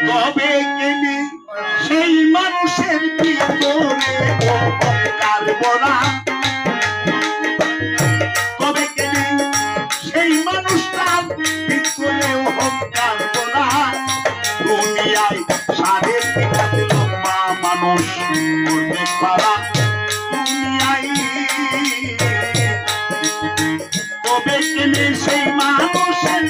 তবে কেনে সেই মানুষের ভিতরে অহংকার বলা, তবে কেনে সেই মানুষটার ভিতরে অহংকার বলা। দুনিয়ায় 3.5 লম্বা মানুষ করতে পারা দুনিয়ায়, তবে কেনে সেই মানুষের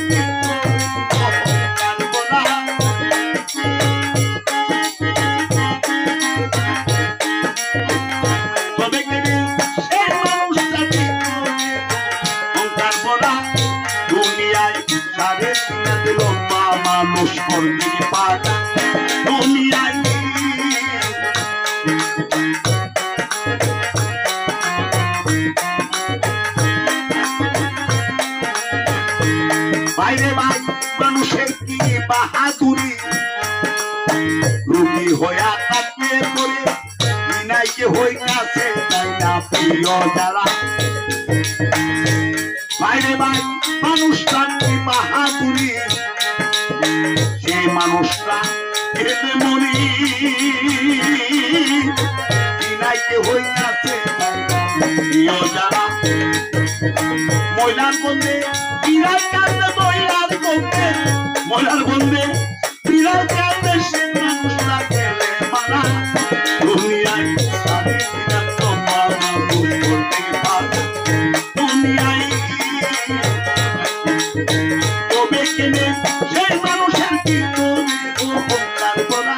লম্বা মানুষ করতে পারা দুনিয়ায়। বাইরে ভাই মানুষের কি বাহাদুরি, রুগী হইয়া থাকলে পরে বিনাইকে হইয়াছে তাই না প্রিয় যারা। বাইরে ভাই মানুষটার কি বাহাদুরি, সেই মানুষটা খেতে মরি বিনাইকে হইয়াছে প্রিয় যারা। ময়লার বন্ধে বিরাট কান্দে, ময়লার বন্ধে, ময়লার বন্ধে বিরাট কান্দে, সে মানুষটা গেলে মারা দুনিয়ায়। দুনিয়ায় তবে কেনে সেই মানুষের ভিতরে অহংকার করা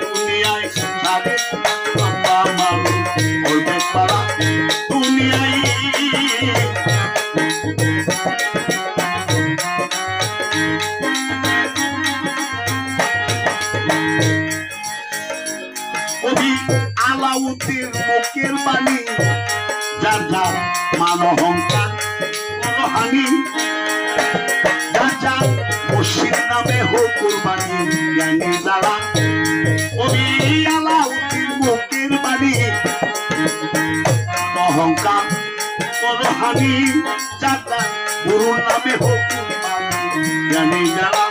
দুনিয়ায়। 3.5 লম্বা মানুষ করতে পারা দুনিয়ায়। কবি আলাউদ্দিন মুখের বাণী, যার যার মান অহংকার হানি, যার যার মুর্শিদ নামে হোক কুরবানি জ্ঞানী যারা। কবি আলাউদ্দিন মুখের বাণী, অহংকার হানি, যার যার গুরুর নামে হোক কুরবানি জ্ঞানী যারা।